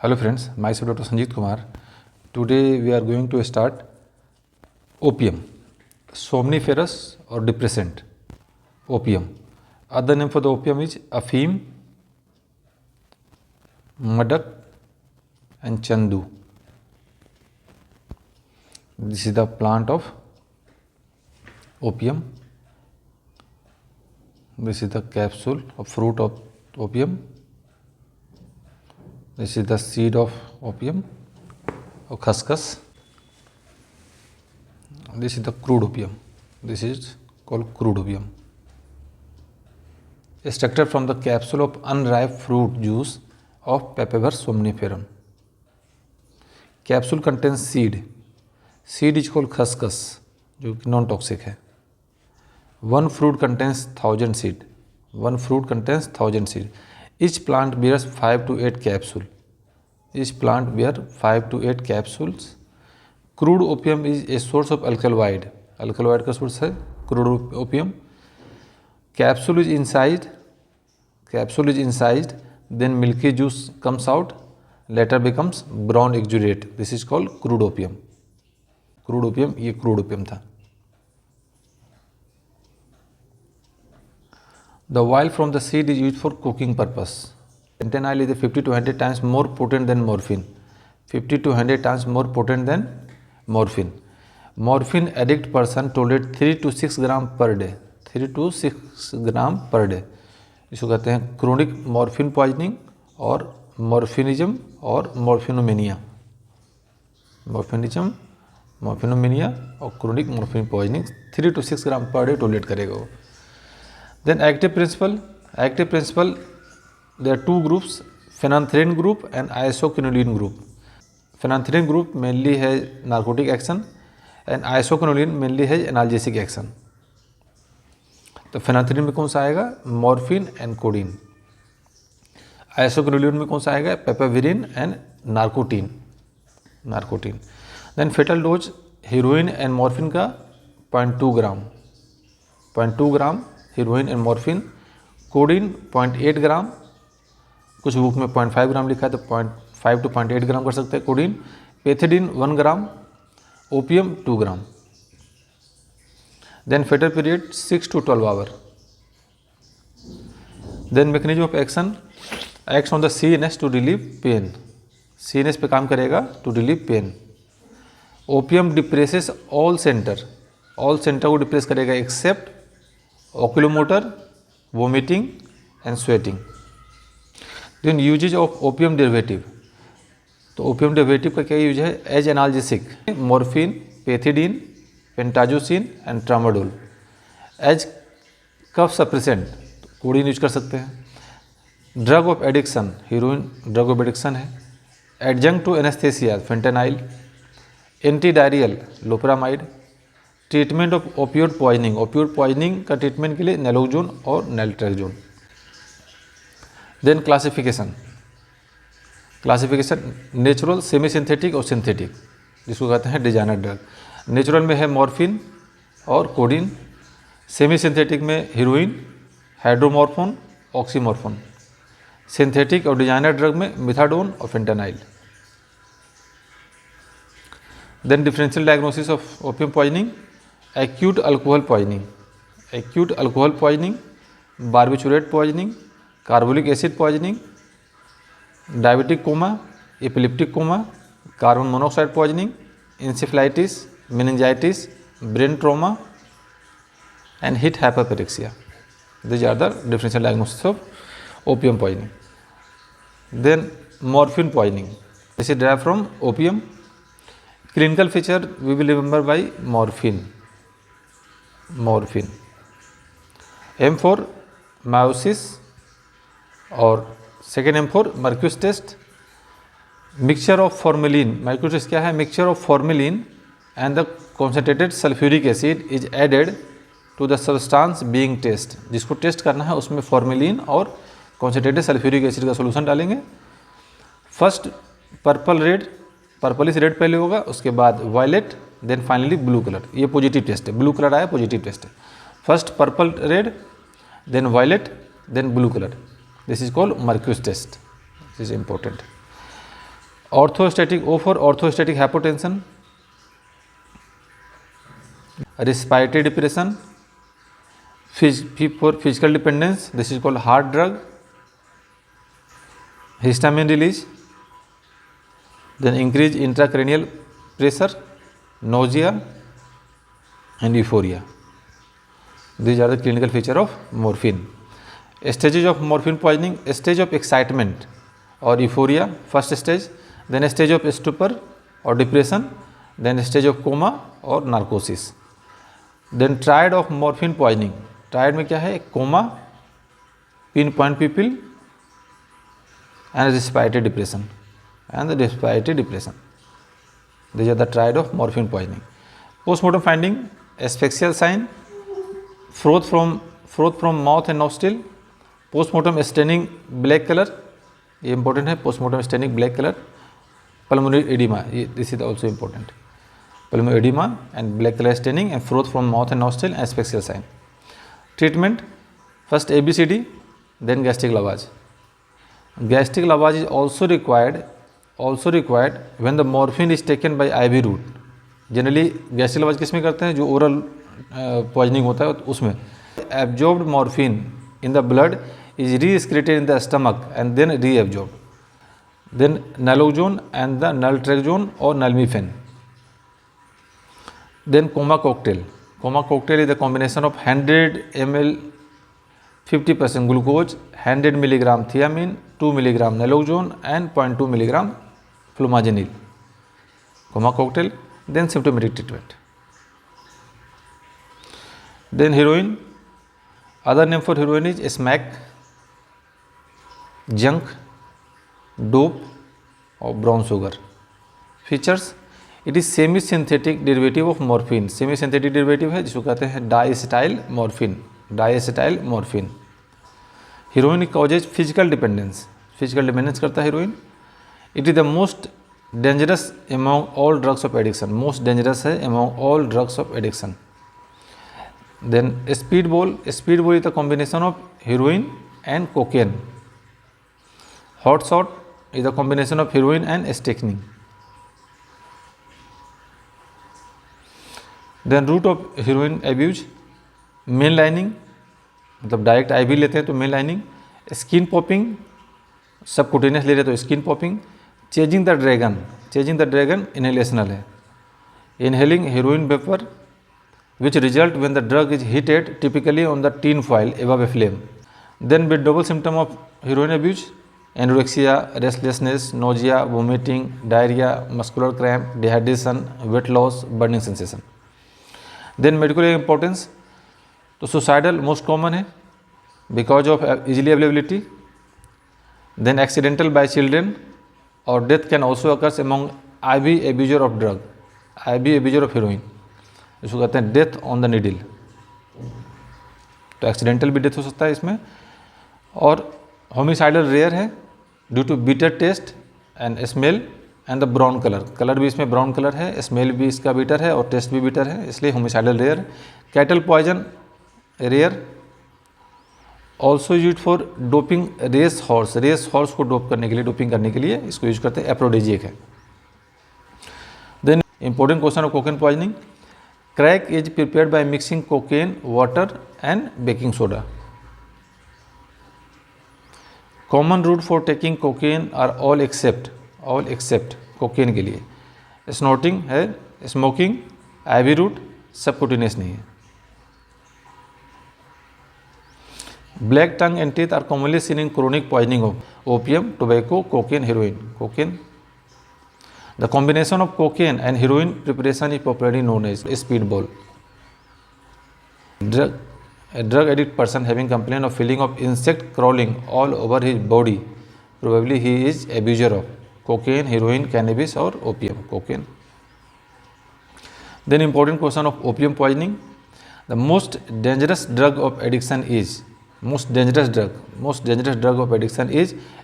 Hello friends, myself Dr. Sanjeet Kumar. Today we are going to start opium, somniferous or depressant. Opium. Other name for the opium is Afim, Madak and Chandu. This is the plant of opium. This is the capsule or fruit of opium. This is the seed of opium or khaskhas. This is the crude opium. This is called crude opium. Extracted from the capsule of unripe fruit juice of Papaver somniferum. Capsule contains seed. Seed is called khaskhas, जो कि non toxic है. One fruit contains 1000 seed. One fruit contains 1000 seed. Each plant bears 5 to 8 capsules. Each plant bears 5 to 8 capsules. Crude opium is a source of alkaloid. Alkaloid का source है crude opium. Capsule is incised. Then milky juice comes out. Later becomes brown exudate. This is called crude opium. Crude opium ये crude opium था. The oil from the seed is used for cooking purpose. Fentanyl is 50 to 100 times more potent than morphine. 50 to 100 times more potent than morphine. Morphine addict person tolerate 3 to 6 gram per day. 3 to 6 gram per day. इसको कहते हैं chronic morphine poisoning और मॉर्फिनिज्म और मॉर्फिनोमेनिया. मॉर्फिनोमेनिया और chronic morphine poisoning 3 to 6 gram per day tolerate करेगा वो. Then active principle, there are two groups, phenanthrin group and isoquinoline group. Phenanthrin group mainly है narcotic action and isoquinoline mainly है analgesic action. तो phenanthrin में कौन सा आएगा? Morphine and codeine. Isoquinoline में कौन सा आएगा? Papaverine and narcotine. Then fatal dose heroin and morphine का 0.2 ग्राम हीरोइन एंड मॉर्फिन. कोडीन 0.8 ग्राम. कुछ बुक में 0.5 ग्राम लिखा है तो 0.5 to 0.8 ग्राम कर सकते हैं codeine. Pethidine 1 gram. Opium 2 gram. Then fatal period 6 to 12 hour. Then mechanism of action acts on the CNS to relieve pain. CNS पे काम करेगा to relieve pain. Opium depresses all centre को डिप्रेस करेगा except oculomotor, vomiting and sweating. Then usage of opium derivative. तो opium derivative का क्या use है? As analgesic morphine, pethidine, pentazocine and tramadol. As cough suppressant codeine use कर सकते हैं. Drug of addiction heroin drug of addiction है. Adjunct to anaesthesia fentanyl. Anti diarrhoeal loperamide. Treatment of opioid poisoning का treatment के लिए naloxone और naltrexone. Then classification natural, semi synthetic और synthetic, जिसको कहते हैं डिजाइनर ड्रग. नेचुरल में है मॉर्फिन और कोडीन. सेमी सिंथेटिक में हीरोइन, हाइड्रोमॉर्फोन, ऑक्सीमॉर्फोन. सिंथेटिक और डिजाइनर ड्रग में मिथाडोन और fentanyl. Then differential diagnosis of opium poisoning. Acute alcohol poisoning, barbiturate poisoning, carbolic acid poisoning, diabetic coma, epileptic coma, carbon monoxide poisoning, encephalitis, meningitis, brain trauma and heat hyperpyrexia. These are the differential diagnosis of opium poisoning. Then morphine poisoning. This is derived from opium. Clinical feature we will remember by morphine. M for meiosis और second M for Merkus test. Mixture of formalin. Merkus test क्या है? Mixture of formalin and the concentrated sulfuric acid is added to the substance being test. जिसको test करना है उसमें formalin और concentrated sulphuric acid का solution डालेंगे. First purplish red पहले होगा, उसके बाद violet, then finally blue colour. ये पॉजिटिव टेस्ट है. ब्लू कलर आया पॉजिटिव टेस्ट है. First purple red, then violet, then blue colour. This is called Marquis test. This is important. Orthostatic, O for orthostatic hypotension, respiratory depression, P for physical dependence, this is called heart drug, histamine release, then increase intracranial pressure, nausea and euphoria. These are the clinical feature of morphine. Stages of morphine poisoning: stage of excitement or euphoria, first stage, then stage of stupor or depression, then stage of coma or narcosis. Then triad of morphine poisoning. Triad में क्या है? Coma, pinpoint pupil and respiratory depression. These are the triad of morphine poisoning. Postmortem finding: asphyxial sign, froth from mouth and nostril, postmortem staining black color, ये important है, postmortem staining black color, pulmonary edema, this is also important, pulmonary edema and black color staining and froth from mouth and nostril, asphyxial sign. Treatment: first ABCD, then gastric lavage. Gastric lavage is also required when the morphine is taken by IV route. Generally gastric lavage किस में करते हैं? जो oral poisoning होता है उसमें. Absorbed morphine in the blood is re-excreted in the stomach and then reabsorbed. Then naloxone and the naltrexone or nalmefene. Then coma cocktail. Coma cocktail is the combination of 100 ml 50% glucose, 100 mg thiamine, 2 mg naloxone and 0.2 mg flumazenil. Coma cocktail. Then symptomatic treatment. Then heroin. Other name for heroin is smack, junk, dope or brown sugar. Features: it is semi-synthetic derivative of morphine. Semi-synthetic derivative है जिसको कहते हैं डाइएसिटाइल morphine. Heroin causes physical dependence करता है heroin. It is the most dangerous among all drugs of addiction. Most dangerous है among all drugs of addiction. Then speedball is the combination of heroin and cocaine. Hot shot is the combination of heroin and strychnine. Then route of heroin abuse: mainlining, मतलब direct IV लेते हैं तो mainlining, skin popping, subcutaneous ले रहे तो skin popping, chasing the dragon inhalational है, inhaling heroin vapor which result when the drug is heated, typically on the tin foil above a flame. Then with double symptom of heroin abuse: anorexia, restlessness, nausea, vomiting, diarrhea, muscular cramp, dehydration, weight loss, burning sensation. Then medical importance: तो suicidal most common है because of easily availability. Then accidental by children or death can also occurs among IV abuser of drug, IV abuser of heroin, इसको कहते हैं death on the needle. तो accidental भी death हो सकता है इसमें. और होमिसाइडल रेयर है due to bitter taste and smell and the brown colour भी इसमें ब्राउन कलर है, स्मेल भी इसका बीटर है और टेस्ट भी बीटर है, इसलिए homicidal rare. Cattle poison rare. Also use for doping race horse को डोपिंग करने के लिए इसको यूज करते हैं. एप्रोडिजिक है. Then important question of cocaine poisoning: crack is prepared by mixing cocaine, water and baking soda. Common route for taking cocaine are all except cocaine के लिए. Snorting है, smoking, IV route, subcutaneous नहीं है. Black tongue and teeth are commonly seen in chronic poisoning of opium, tobacco, cocaine, heroin. Cocaine. The combination of cocaine and heroin preparation is popularly known as speedball. A drug addict person having complaint of feeling of insect crawling all over his body, probably he is abuser of cocaine, heroin, cannabis or opium. Cocaine. Then important question of opium poisoning: the most dangerous drug of addiction is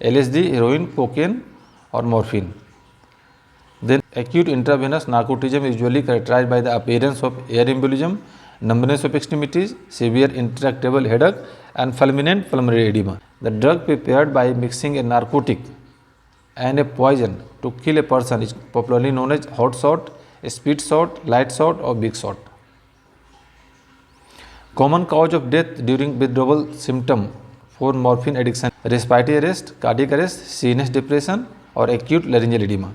LSD, heroin, cocaine or morphine. Then acute intravenous narcotism is usually characterized by the appearance of air embolism, numbness of extremities, severe intractable headache and fulminant pulmonary edema. The drug prepared by mixing a narcotic and a poison to kill a person is popularly known as hot shot, speed shot, light shot or big shot. Common cause of death during withdrawal symptom for morphine addiction: respiratory arrest, cardiac arrest, CNS depression or acute laryngeal edema.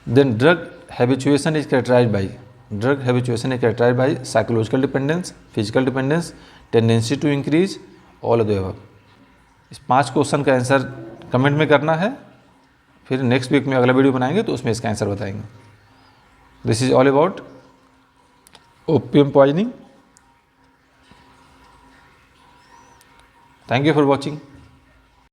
Then drug habituation is characterized by psychological dependence, physical dependence, tendency to increase, all of the above. इस 5 question का answer comment में करना है, फिर next week में अगला video बनाएंगे तो उसमें इसका आंसर बताएंगे. This is all about opium poisoning. Thank you for watching.